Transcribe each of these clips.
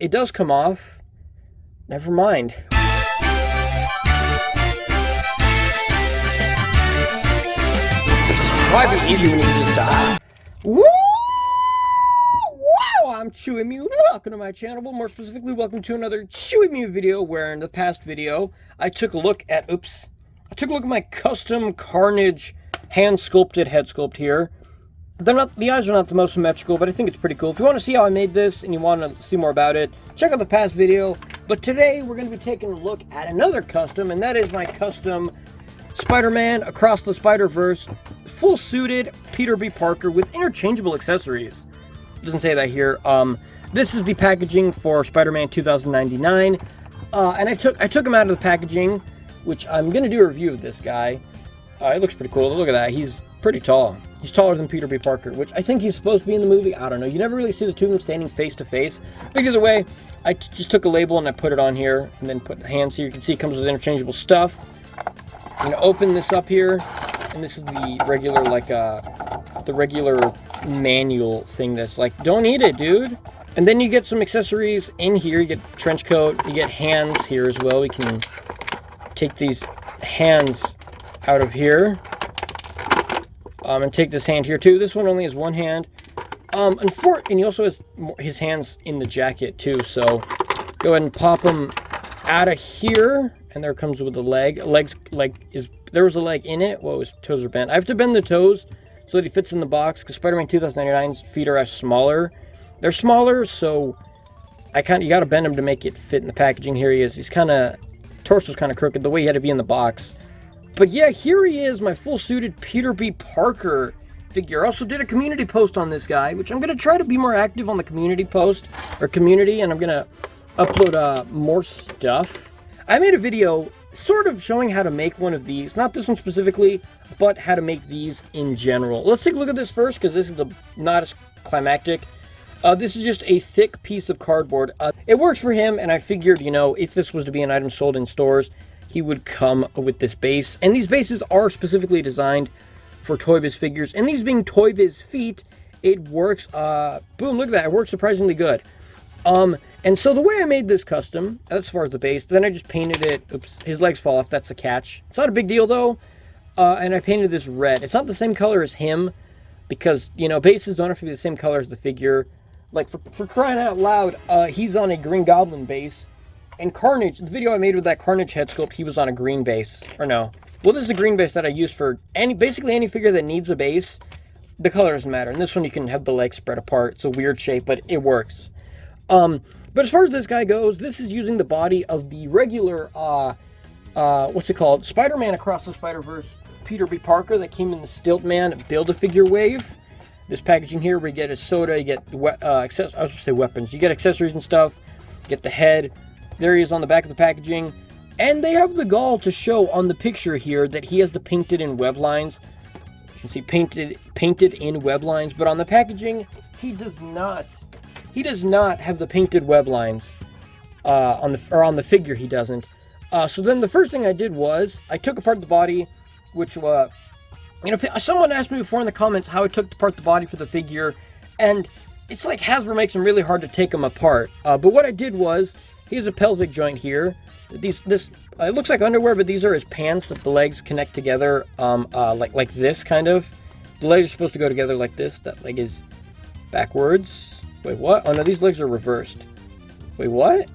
it does come off. Never mind. Why be easy when you can just die? Woo! Wow! I'm Chewy Mew. Welcome to my channel. But more specifically, welcome to another Chewy Mew video. Where in the past video, I took a look at my custom Carnage hand sculpted head sculpt here. The eyes are not the most symmetrical, but I think it's pretty cool. If you want to see how I made this and you want to see more about it, check out the past video. But today we're going to be taking a look at another custom, and that is my custom Spider-Man Across the Spider-Verse full suited Peter B. Parker with interchangeable accessories. It doesn't say that here. This is the packaging for Spider-Man 2099, and I took him out of the packaging, which I'm going to do a review of this guy. It looks pretty cool. Look at that. He's pretty tall. He's taller than Peter B. Parker, which I think he's supposed to be in the movie. I don't know. You never really see the two of them standing face to face. But either way, I just took a label and I put it on here, and then put the hands here. You can see it comes with interchangeable stuff. I'm going to open this up here, and this is the regular, the regular manual thing that's like, don't eat it, dude. And then you get some accessories in here. You get trench coat. You get hands here as well. We can take these hands out of here. And take this hand here too. This one only has one hand. And he also has his hands in the jacket too. So go ahead and pop them out of here. And there comes with the leg. There was a leg in it. Whoa, his toes are bent. I have to bend the toes so that he fits in the box, because Spider-Man 2099's feet are smaller. They're smaller, so you got to bend them to make it fit in the packaging. Here he is. He's torso's kind of crooked the way he had to be in the box. But yeah, here he is, my full-suited Peter B. Parker figure. I also did a community post on this guy, which I'm going to try to be more active on the community post, or community, and I'm going to upload more stuff. I made a video sort of showing how to make one of these. Not this one specifically, but how to make these in general. Let's take a look at this first, because this is not as climactic. This is just a thick piece of cardboard. It works for him, and I figured, if this was to be an item sold in stores, he would come with this base. And these bases are specifically designed for ToyBiz figures. And these being ToyBiz feet, it works, boom, look at that, it works surprisingly good. And so the way I made this custom, as far as the base, then I just painted it, oops, his legs fall off, that's a catch. It's not a big deal though, and I painted this red. It's not the same color as him, because, bases don't have to be the same color as the figure. Like, for crying out loud, he's on a Green Goblin base. And Carnage, the video I made with that Carnage head sculpt, he was on a green base. Or no. Well, this is the green base that I use for basically any figure that needs a base. The color doesn't matter. And this one, you can have the legs spread apart. It's a weird shape, but it works. But as far as this guy goes, this is using the body of the regular, what's it called? Spider-Man Across the Spider-Verse Peter B. Parker that came in the Stiltman Build-A-Figure wave. This packaging here, where you get a soda, you get, I was going to say weapons. You get accessories and stuff. You get the head. There he is on the back of the packaging, and they have the gall to show on the picture here that he has the painted in web lines. You can see painted in web lines, but on the packaging he does not. He does not have the painted web lines on the figure. He doesn't. So then the first thing I did was I took apart the body, which someone asked me before in the comments how I took apart the body for the figure, and it's like Hasbro makes them really hard to take them apart. But what I did was, he has a pelvic joint here. It looks like underwear, but these are his pants that the legs connect together, like this kind of. The legs are supposed to go together like this. That leg is backwards. Wait, what? Oh no, these legs are reversed. Wait, what?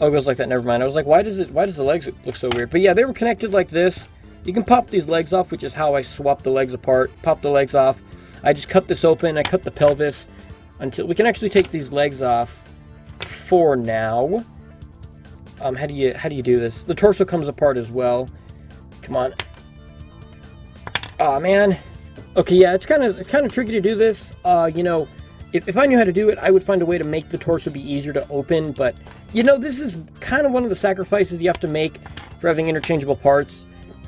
Oh, it goes like that. Never mind. I was like, why does the legs look so weird? But yeah, they were connected like this. You can pop these legs off, which is how I swap the legs apart. Pop the legs off. I just cut this open. I cut the pelvis until we can actually take these legs off. For now, how do you do this? The torso comes apart as well. Come on. Oh man. Okay, yeah, it's kind of tricky to do this. If I knew how to do it, I would find a way to make the torso be easier to open. But this is kind of one of the sacrifices you have to make for having interchangeable parts.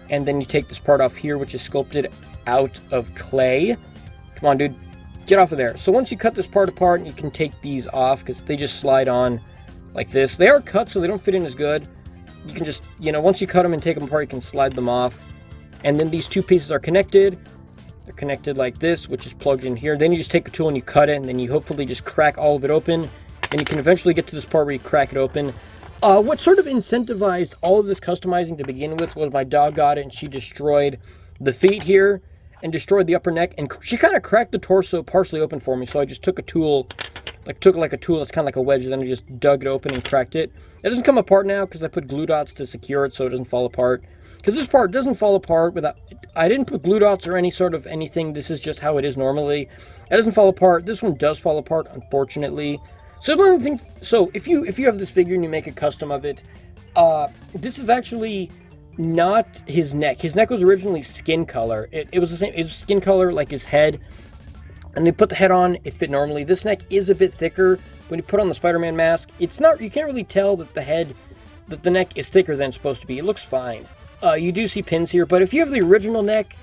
And then you take this part off here, which is sculpted out of clay. Come on, dude. Get off of there. So once you cut this part apart, you can take these off because they just slide on like this. They are cut, so they don't fit in as good. You can just, once you cut them and take them apart, you can slide them off. And then these two pieces are connected. They're connected like this, which is plugged in here. Then you just take a tool and you cut it, and then you hopefully just crack all of it open. and you can eventually get to this part where you crack it open. What sort of incentivized all of this customizing to begin with was my dog got it and she destroyed the feet here and destroyed the upper neck, and she kind of cracked the torso partially open for me, so I just took a tool, a tool that's kind of like a wedge, and then I just dug it open and cracked it. It doesn't come apart now because I put glue dots to secure it so it doesn't fall apart. Because this part doesn't fall apart without, I didn't put glue dots or any sort of anything, this is just how it is normally. It doesn't fall apart. This one does fall apart, unfortunately. So one thing, so if you have this figure and you make a custom of it, this is actually not his neck. His neck was originally skin color. It was the same, it was skin color like his head. And they put the head on, it fit normally. This neck is a bit thicker. When you put on the Spider-Man mask, it's not, you can't really tell that the neck is thicker than it's supposed to be. It looks fine. You do see pins here, but if you have the original neck,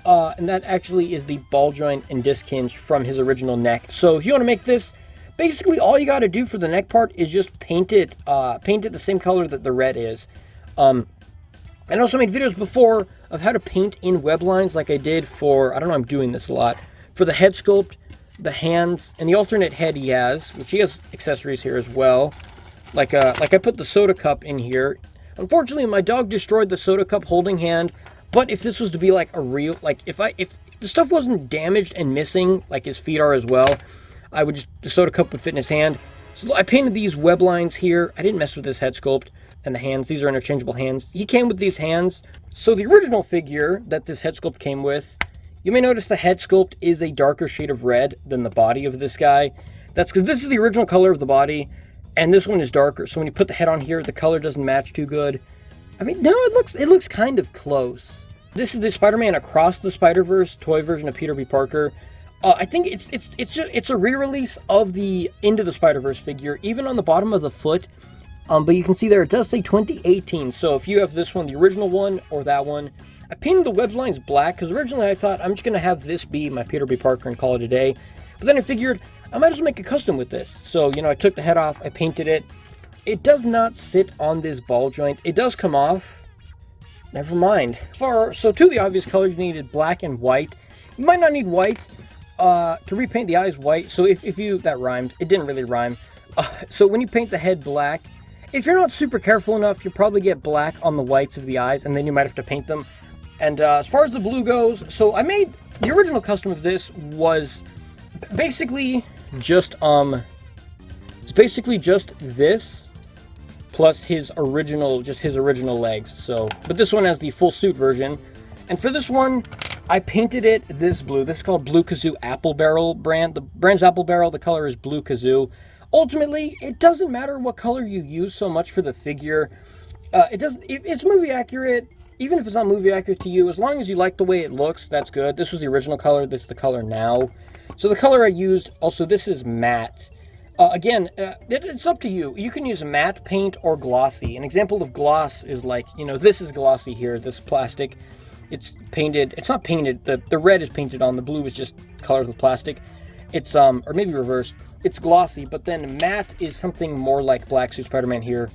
and that actually is the ball joint and disc hinge from his original neck. So if you want to make this, basically all you got to do for the neck part is just paint it the same color that the red is. I also made videos before of how to paint in web lines like I did for, I don't know, I'm doing this a lot, for the head sculpt, the hands, and the alternate head he has, which he has accessories here as well. Like I put the soda cup in here. Unfortunately, my dog destroyed the soda cup holding hand, but if this was to be like a real, like if the stuff wasn't damaged and missing, like his feet are as well, I would just, the soda cup would fit in his hand. So I painted these web lines here. I didn't mess with this head sculpt. And the hands, these are interchangeable hands. He came with these hands. So the original figure that this head sculpt came with, you may notice the head sculpt is a darker shade of red than the body of this guy. That's because this is the original color of the body, and this one is darker. So when you put the head on here, the color doesn't match too good. I mean, no, it looks kind of close. This is the Spider-Man Across the Spider-Verse toy version of Peter B. Parker. I think it's a re-release of the Into the Spider-Verse figure, even on the bottom of the foot. But you can see there, it does say 2018, so if you have this one, the original one, or that one, I painted the web lines black, because originally I thought, I'm just going to have this be my Peter B. Parker and call it a day, but then I figured, I might as well make a custom with this, so, you know, I took the head off, I painted it. It does not sit on this ball joint, it does come off, never mind. So two of the obvious colors, you needed black and white. You might not need white, to repaint the eyes white, so if you, that rhymed, it didn't really rhyme. So when you paint the head black, if you're not super careful enough, you'll probably get black on the whites of the eyes, and then you might have to paint them. And as far as the blue goes, so I made, the original custom of this was basically just, this, plus his original legs, so, but this one has the full suit version. And for this one, I painted it this blue. This is called Blue Kazoo Apple Barrel brand. The brand's Apple Barrel, the color is Blue Kazoo. Ultimately, it doesn't matter what color you use so much for the figure. It's movie accurate, even if it's not movie accurate to you, as long as you like the way it looks, that's good. This was the original color, this is the color now. So the color I used, also this is matte. Again, it's up to you. You can use matte paint or glossy. An example of gloss is like, you know, this is glossy here, this plastic. It's painted, it's not painted, the red is painted on, the blue is just color of the plastic. It's, or maybe reversed. It's glossy, but then matte is something more like Black Suit Spider-Man here.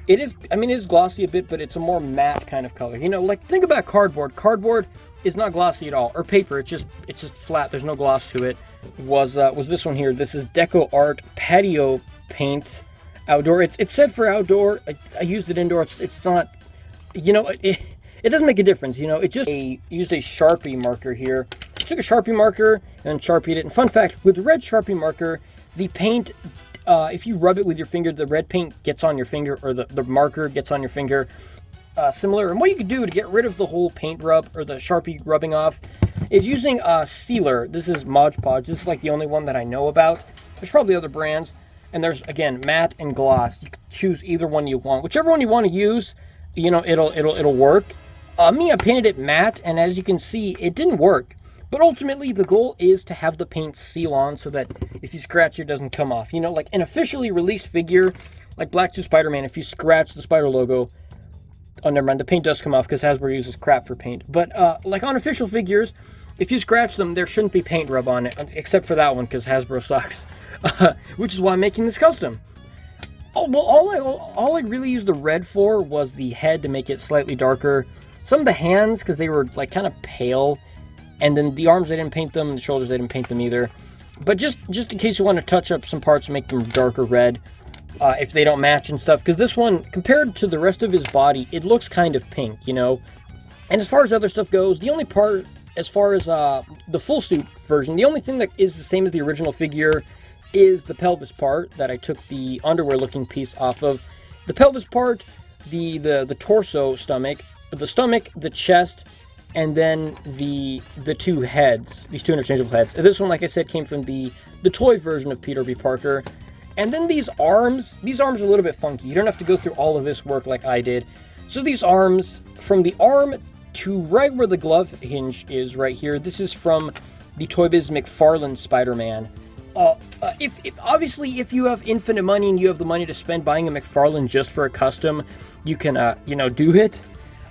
It is, I mean, it is glossy a bit, but it's a more matte kind of color. You know, like, think about cardboard. Cardboard is not glossy at all. Or paper, it's just flat. There's no gloss to it. Was this one here. This is Deco Art Patio Paint Outdoor. It's said for outdoor. I used it indoor. It's not, you know, it doesn't make a difference, you know. It just used a Sharpie marker here. I took a Sharpie marker and Sharpied it. And fun fact, with the red Sharpie marker, the paint, if you rub it with your finger, the red paint gets on your finger, or the marker gets on your finger, similar. And what you could do to get rid of the whole paint rub, or the Sharpie rubbing off, is using a sealer. This is Mod Podge. This is like the only one that I know about. There's probably other brands. And there's, again, matte and gloss. You can choose either one you want. Whichever one you want to use, you know, it'll work. Me, I painted it matte, and as you can see, it didn't work. But ultimately, the goal is to have the paint seal on so that if you scratch it, doesn't come off. You know, like an officially released figure, like Black Suit Spider-Man, if you scratch the spider logo, oh, never mind, the paint does come off because Hasbro uses crap for paint. But like on official figures, if you scratch them, there shouldn't be paint rub on it, except for that one because Hasbro sucks. Which is why I'm making this custom. Oh, well, all I really used the red for was the head to make it slightly darker. Some of the hands, because they were like kind of pale. And then the arms, I didn't paint them. The shoulders, I didn't paint them either. But just in case you want to touch up some parts and make them darker red, if they don't match and stuff. Because this one, compared to the rest of his body, it looks kind of pink, you know? And as far as other stuff goes, the only part, as far as the full suit version, the only thing that is the same as the original figure is the pelvis part that I took the underwear looking piece off of. The pelvis part, the torso stomach, the chest, and then the two heads, these two interchangeable heads. And this one, like I said, came from the toy version of Peter B. Parker. And then these arms are a little bit funky. You don't have to go through all of this work like I did. So these arms, from the arm to right where the glove hinge is right here, this is from the ToyBiz McFarlane Spider-Man. If you have infinite money and you have the money to spend buying a McFarlane just for a custom, you can, do it.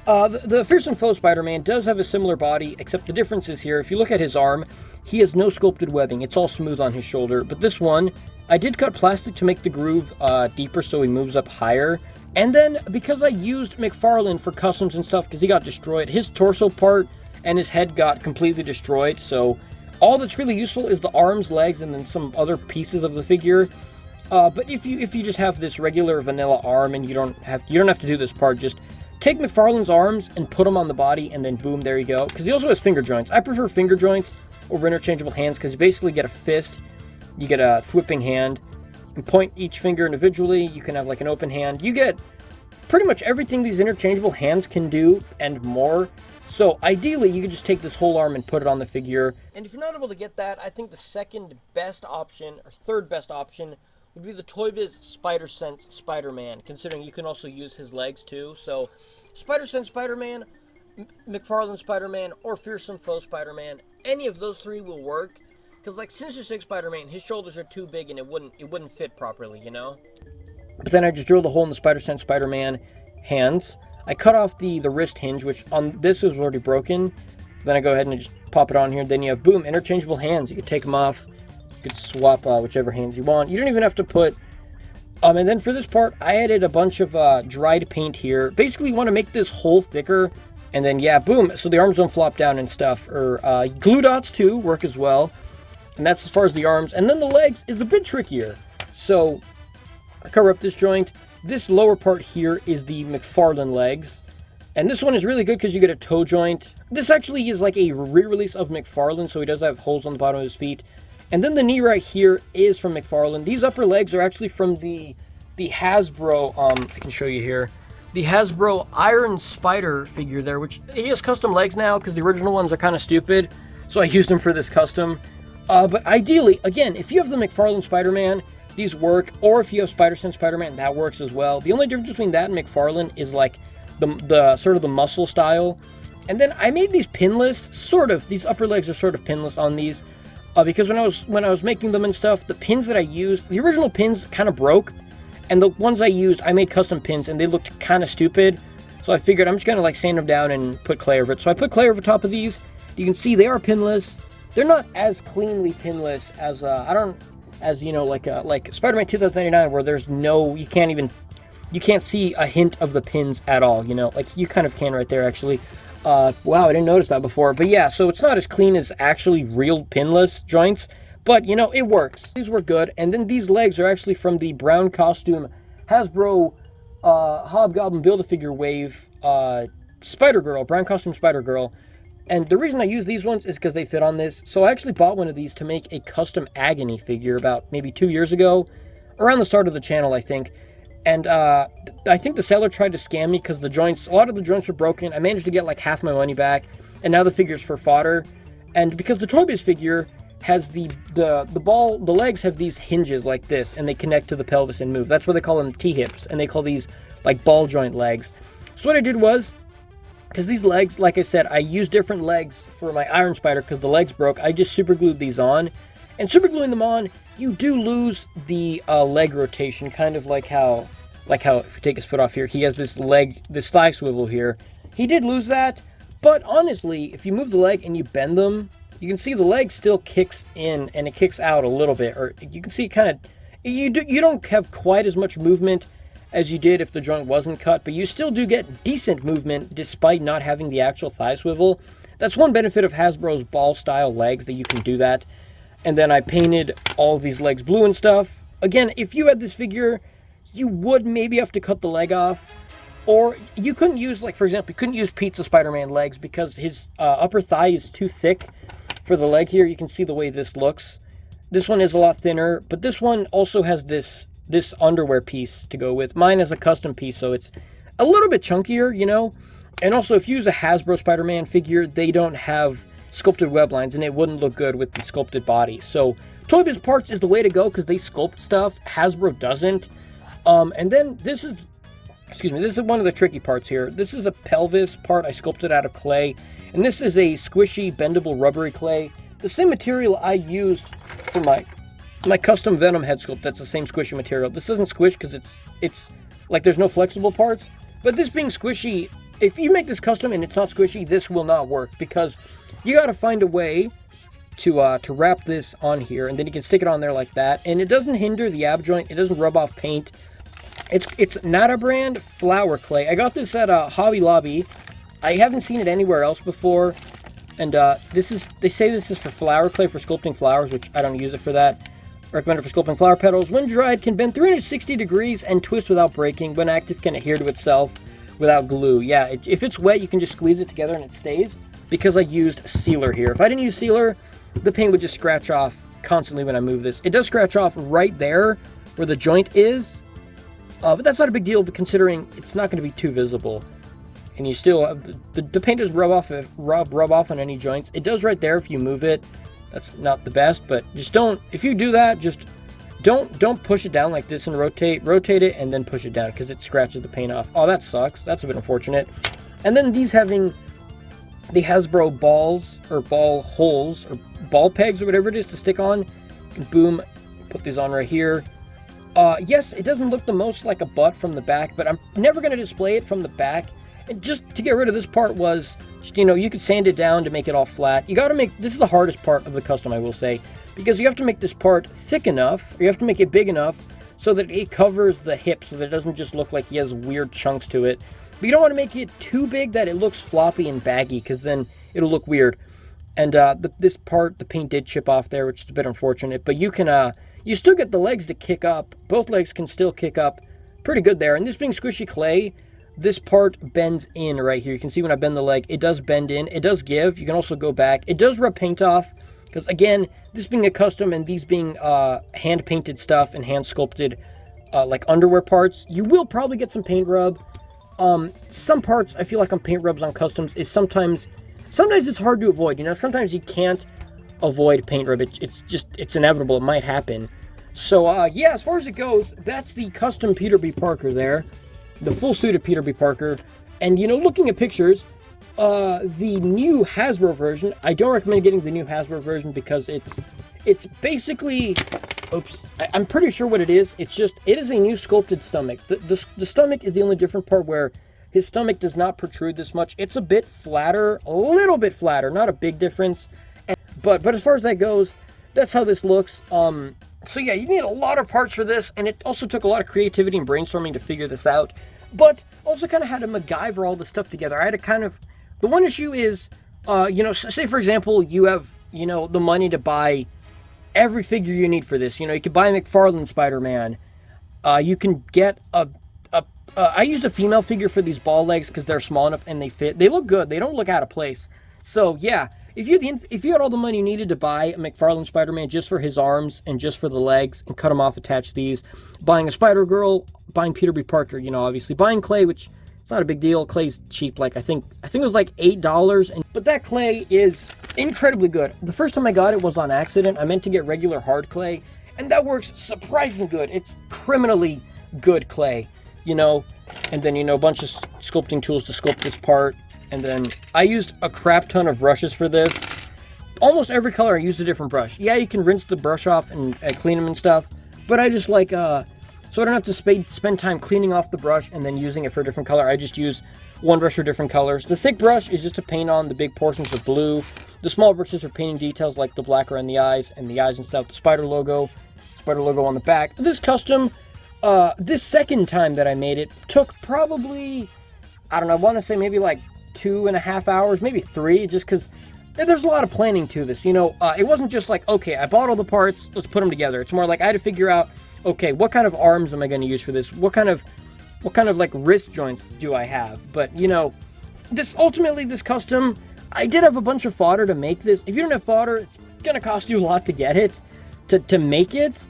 The Fearsome Foe Spider-Man does have a similar body, except the difference is here, if you look at his arm, he has no sculpted webbing. It's all smooth on his shoulder. But this one, I did cut plastic to make the groove deeper so he moves up higher. And then, because I used McFarlane for customs and stuff, because he got destroyed, his torso part and his head got completely destroyed, so all that's really useful is the arms, legs, and then some other pieces of the figure. But if you just have this regular vanilla arm and you don't have to do this part, just take McFarlane's arms and put them on the body, and then boom, there you go. Because he also has finger joints. I prefer finger joints over interchangeable hands because you basically get a fist, you get a thwipping hand. You point each finger individually. You can have like an open hand. You get pretty much everything these interchangeable hands can do and more. So ideally, you can just take this whole arm and put it on the figure. And if you're not able to get that, I think the second best option, or third best option, would be the ToyBiz Spider-Sense Spider-Man, considering you can also use his legs too. So Spider-Sense Spider-Man, McFarlane Spider-Man, or Fearsome Foe Spider-Man, any of those three will work. Because like Sinister Six Spider-Man, his shoulders are too big and it wouldn't fit properly, you know? But then I just drilled a hole in the Spider-Sense Spider-Man hands. I cut off the wrist hinge, which on this was already broken. Then I go ahead and just pop it on here. Then you have, boom, interchangeable hands. You can take them off. You could swap whichever hands you want. You don't even have to put... and then for this part, I added a bunch of dried paint here. Basically, you want to make this hole thicker. And then, yeah, boom. So the arms don't flop down and stuff. Or glue dots, too, work as well. And that's as far as the arms. And then the legs is a bit trickier. So I cover up this joint. This lower part here is the McFarlane legs. And this one is really good because you get a toe joint. This actually is like a re-release of McFarlane, so he does have holes on the bottom of his feet. And then the knee right here is from McFarlane. These upper legs are actually from the Hasbro, I can show you here. The Hasbro Iron Spider figure there, which he has custom legs now because the original ones are kind of stupid. So I used them for this custom. But ideally, again, if you have the McFarlane Spider-Man, these work. Or if you have Spider-Sense Spider-Man, that works as well. The only difference between that and McFarlane is like the sort of the muscle style. And then I made these pinless, sort of. These upper legs are sort of pinless on these. Because when I was making them and stuff, the pins that I used, the original pins kind of broke. And the ones I used, I made custom pins, and they looked kind of stupid. So I figured I'm just going to like sand them down and put clay over it. So I put clay over top of these. You can see they are pinless. They're not as cleanly pinless as like Spider-Man 2099, where there's no, you can't see a hint of the pins at all, you know, like you kind of can right there actually. Wow, I didn't notice that before. But yeah, so it's not as clean as actually real pinless joints, but you know, it works. These work good. And then these legs are actually from the brown costume Hasbro Hobgoblin Build-A-Figure Wave Spider-Girl, brown costume Spider-Girl. And the reason I use these ones is because they fit on this. So I actually bought one of these to make a custom Agony figure about maybe 2 years ago, around the start of the channel, I think. And I think the seller tried to scam me because a lot of the joints were broken. I managed to get like half my money back, and now the figure's for fodder. And because the ToyBiz figure has the legs have these hinges like this, and they connect to the pelvis and move. That's why they call them T-hips, and they call these like ball joint legs. So what I did was, because these legs, like I said, I used different legs for my Iron Spider because the legs broke. I just super glued these on. And super gluing them on, you do lose the leg rotation, kind of like how if you take his foot off here, he has this thigh swivel here. He did lose that, but honestly, if you move the leg and you bend them, you can see the leg still kicks in and it kicks out a little bit, or you can see you don't have quite as much movement as you did if the joint wasn't cut, but you still do get decent movement despite not having the actual thigh swivel. That's one benefit of Hasbro's ball-style legs, that you can do that. And then I painted all these legs blue and stuff. Again, if you had this figure, you would maybe have to cut the leg off. Or you couldn't use, like, for example, you couldn't use Pizza Spider-Man legs because his upper thigh is too thick for the leg here. You can see the way this looks. This one is a lot thinner, but this one also has this underwear piece to go with. Mine is a custom piece, so it's a little bit chunkier, you know? And also, if you use a Hasbro Spider-Man figure, they don't have sculpted web lines, and it wouldn't look good with the sculpted body. So, ToyBiz parts is the way to go because they sculpt stuff. Hasbro doesn't. And then this is one of the tricky parts here. This is a pelvis part I sculpted out of clay, and this is a squishy, bendable, rubbery clay. The same material I used for my custom Venom head sculpt. That's the same squishy material. This isn't squish because it's like there's no flexible parts. But this being squishy, if you make this custom and it's not squishy, this will not work because you got to find a way to wrap this on here, and then you can stick it on there like that, and it doesn't hinder the ab joint. It doesn't rub off paint. It's Nata brand flower clay. I got this at Hobby Lobby. I haven't seen it anywhere else before. And they say this is for flower clay, for sculpting flowers, which I don't use it for that. Recommended for sculpting flower petals. When dried, can bend 360 degrees and twist without breaking. When active, can adhere to itself without glue. Yeah, if it's wet, you can just squeeze it together and it stays. Because I used sealer here. If I didn't use sealer, the paint would just scratch off constantly when I move this. It does scratch off right there where the joint is. But that's not a big deal, considering it's not going to be too visible. And you still have the paint does rub off on any joints. It does right there if you move it. That's not the best, but just don't. If you do that, just don't push it down like this and rotate it and then push it down because it scratches the paint off. Oh, that sucks. That's a bit unfortunate. And then these having the Hasbro balls or ball holes or ball pegs or whatever it is to stick on. And boom, put these on right here. Yes, it doesn't look the most like a butt from the back, but I'm never going to display it from the back. And just to get rid of this part was, just, you know, you could sand it down to make it all flat. You got to make, this is the hardest part of the custom, I will say, because you have to make this part thick enough, or you have to make it big enough, so that it covers the hip, so that it doesn't just look like he has weird chunks to it. But you don't want to make it too big that it looks floppy and baggy, because then it'll look weird. And this part, the paint did chip off there, which is a bit unfortunate, but you can, you still get the legs to kick up. Both legs can still kick up pretty good there. And this being squishy clay, this part bends in right here. You can see when I bend the leg, it does bend in. It does give. You can also go back. It does rub paint off because, again, this being a custom and these being hand-painted stuff and hand-sculpted like underwear parts, you will probably get some paint rub. Some parts, I feel like on paint rubs on customs, is sometimes it's hard to avoid. You know, sometimes you can't avoid paint rub. It's inevitable. It might happen. So, yeah, as far as it goes, that's the custom Peter B. Parker there. The full suit of Peter B. Parker. And, you know, looking at pictures, the new Hasbro version, I don't recommend getting the new Hasbro version because it's basically, oops, I'm pretty sure what it is. It is a new sculpted stomach. The stomach is the only different part where his stomach does not protrude this much. It's a bit flatter, a little bit flatter, not a big difference. But as far as that goes, that's how this looks. So yeah, you need a lot of parts for this, and it also took a lot of creativity and brainstorming to figure this out. But also kind of had to MacGyver all this stuff together. I had to kind of, the one issue is, you know, say for example, you have, you know, the money to buy every figure you need for this. You know, you could buy McFarlane Spider-Man. You can get I used a female figure for these ball legs because they're small enough and they fit. They look good. They don't look out of place. So yeah. If you had all the money you needed to buy a McFarlane Spider-Man just for his arms and just for the legs and cut them off, attach these, buying a Spider-Girl, buying Peter B. Parker, you know, obviously, buying clay, which it's not a big deal. Clay's cheap, like I think it was like $8, but that clay is incredibly good. The first time I got it was on accident. I meant to get regular hard clay, and that works surprisingly good. It's criminally good clay, you know, and then, you know, a bunch of sculpting tools to sculpt this part. And then I used a crap ton of brushes for this. Almost every color I used a different brush. Yeah, you can rinse the brush off and clean them and stuff. But I just like, so I don't have to spend time cleaning off the brush and then using it for a different color. I just use one brush for different colors. The thick brush is just to paint on the big portions of blue. The small brushes are painting details like the black around the eyes and stuff. The spider logo on the back. This custom, this second time that I made it took probably, I don't know, I want to say maybe like 2.5 hours, maybe 3, just because there's a lot of planning to this, you know. It wasn't just like, okay, I bought all the parts, let's put them together. It's more like I had to figure out, okay, what kind of arms am I going to use for this? What kind of like wrist joints do I have? But, you know, this custom, I did have a bunch of fodder to make this. If you don't have fodder, it's going to cost you a lot to get it, to make it.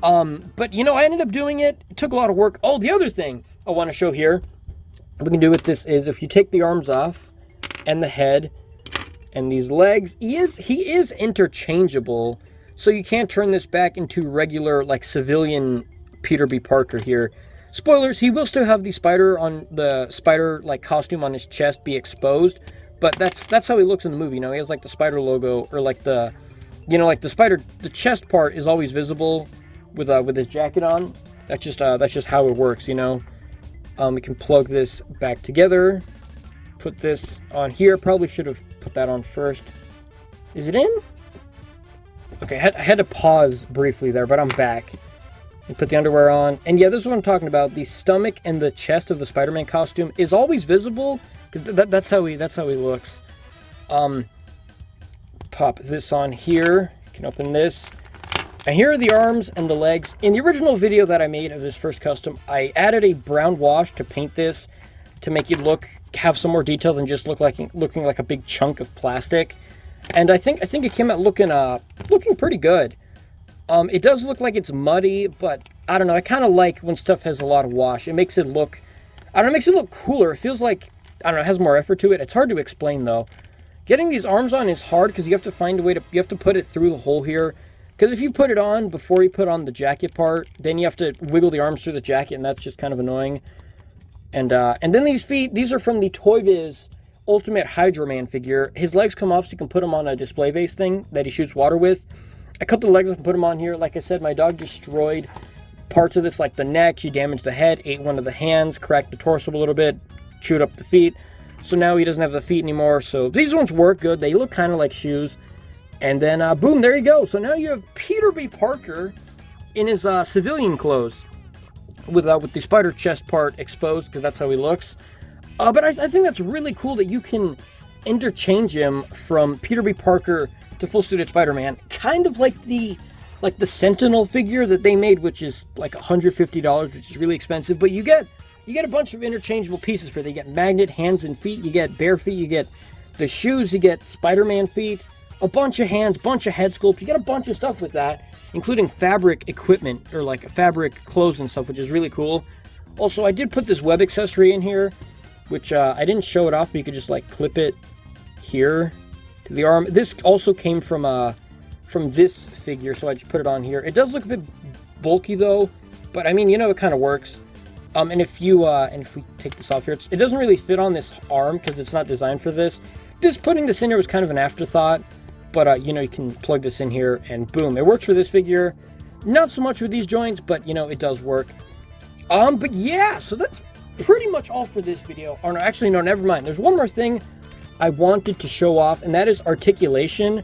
But, you know, I ended up doing it. It took a lot of work. Oh, the other thing I want to show here, what we can do with this is if you take the arms off and the head and these legs, he is interchangeable. So you can't turn this back into regular, like, civilian Peter B. Parker here. Spoilers, he will still have the spider, like, costume on his chest be exposed. But that's how he looks in the movie, you know. He has, like, the spider logo, or, like, the, you know, like, the chest part is always visible with his jacket on. That's just how it works, you know. We can plug this back together. Put this on here. Probably should have put that on first. Is it in? Okay, I had to pause briefly there, but I'm back. And put the underwear on. And yeah, this is what I'm talking about. The stomach and the chest of the Spider-Man costume is always visible, because that's how he looks. Pop this on here. You can open this. And here are the arms and the legs. In the original video that I made of this first custom, I added a brown wash to paint this to make it have some more detail than just looking like a big chunk of plastic. And I think it came out looking pretty good. It does look like it's muddy, but I don't know. I kind of like when stuff has a lot of wash. It makes it look, I don't know, it makes it look cooler. It feels like, I don't know, it has more effort to it. It's hard to explain though. Getting these arms on is hard because you have to find a way to, you have to put it through the hole here. Because if you put it on before you put on the jacket part, then you have to wiggle the arms through the jacket, and that's just kind of annoying. And then these feet, these are from the ToyBiz Ultimate Hydro Man figure. His legs come off so you can put them on a display vase thing that he shoots water with. I cut the legs up and put them on here. Like I said, my dog destroyed parts of this, like the neck. She damaged the head, ate one of the hands, cracked the torso a little bit, chewed up the feet. So now he doesn't have the feet anymore. So these ones work good. They look kind of like shoes. And then, boom, there you go. So now you have Peter B. Parker in his civilian clothes with the spider chest part exposed, because that's how he looks. But I think that's really cool that you can interchange him from Peter B. Parker to full-suited Spider-Man, kind of like the Sentinel figure that they made, which is like $150, which is really expensive. But you get a bunch of interchangeable pieces for that. You get magnet hands and feet, you get bare feet, you get the shoes, you get Spider-Man feet, a bunch of hands, bunch of head sculpt. You get a bunch of stuff with that, including fabric equipment, or like fabric clothes and stuff, which is really cool. Also, I did put this web accessory in here, which I didn't show it off, but you could just like clip it here to the arm. This also came from this figure, so I just put it on here. It does look a bit bulky though, but I mean, you know, it kind of works. And if we take this off here, it doesn't really fit on this arm because it's not designed for this. Putting this in here was kind of an afterthought. But, you know, you can plug this in here and boom, it works for this figure. Not so much with these joints, but, you know, it does work. But yeah, so that's pretty much all for this video. Oh, no, actually, no, never mind. There's one more thing I wanted to show off, and that is articulation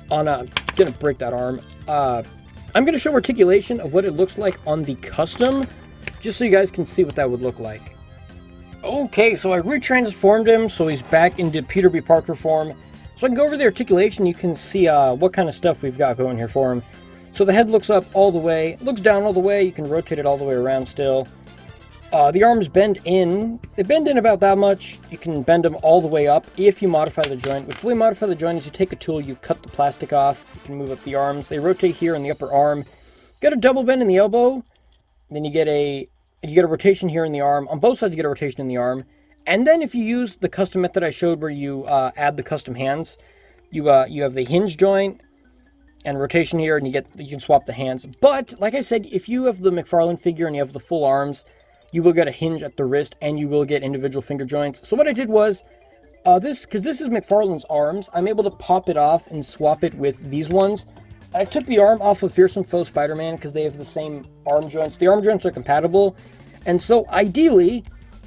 on I'm gonna break that arm. I'm gonna show articulation of what it looks like on the custom, just so you guys can see what that would look like. Okay, so I retransformed him, so he's back into Peter B. Parker form. So I can go over the articulation, you can see what kind of stuff we've got going here for him. So the head looks up all the way, looks down all the way, you can rotate it all the way around still. The arms bend in, they bend in about that much. You can bend them all the way up if you modify the joint. Which way you modify the joint is you take a tool, you cut the plastic off, you can move up the arms. They rotate here in the upper arm. Get a double bend in the elbow, then you get a rotation here in the arm. On both sides you get a rotation in the arm. And then if you use the custom method I showed where you add the custom hands, you have the hinge joint and rotation here, and you can swap the hands. But like I said, if you have the McFarlane figure and you have the full arms, you will get a hinge at the wrist and you will get individual finger joints. So what I did was because this is McFarlane's arms, I'm able to pop it off and swap it with these ones. I took the arm off of Fearsome Foe Spider-Man because they have the same arm joints. The arm joints are compatible, and so ideally,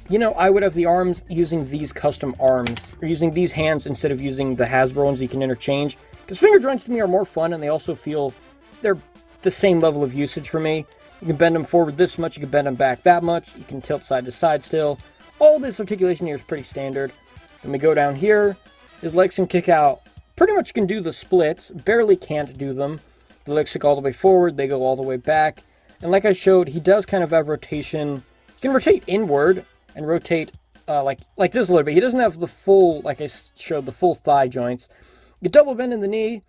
you know, I would have the arms using these custom arms, or using these hands instead of using the Hasbro ones you can interchange. Because finger joints to me are more fun, and they also feel they're the same level of usage for me. You can bend them forward this much, you can bend them back that much, you can tilt side to side still. All this articulation here is pretty standard. Then we go down here, his legs can kick out pretty much can do the splits, barely can't do them. The legs stick all the way forward, they go all the way back. And like I showed, he does kind of have rotation. He can rotate inward and rotate like this a little bit. He doesn't have the full, like I showed, the full thigh joints. You double bend in the knee,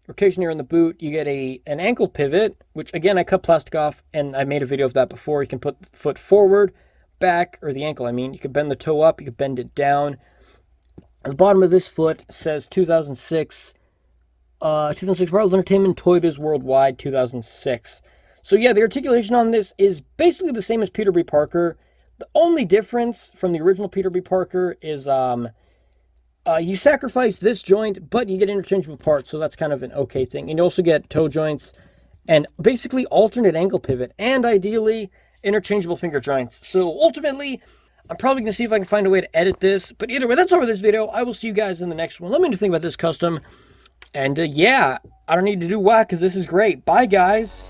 rotation here in the boot. You get an ankle pivot, which again, I cut plastic off and I made a video of that before. You can put the foot forward, back, or the ankle, I mean. You can bend the toe up, you can bend it down. At the bottom of this foot says 2006 World Entertainment ToyBiz Worldwide 2006. So yeah, the articulation on this is basically the same as Peter B. Parker. The only difference from the original Peter B. Parker is you sacrifice this joint, but you get interchangeable parts, so that's kind of an okay thing. And you also get toe joints and basically alternate ankle pivot, and ideally interchangeable finger joints. So ultimately, I'm probably going to see if I can find a way to edit this. But either way, that's all for this video. I will see you guys in the next one. Let me know what you think about this custom. And yeah, I don't need to do whack because this is great. Bye, guys.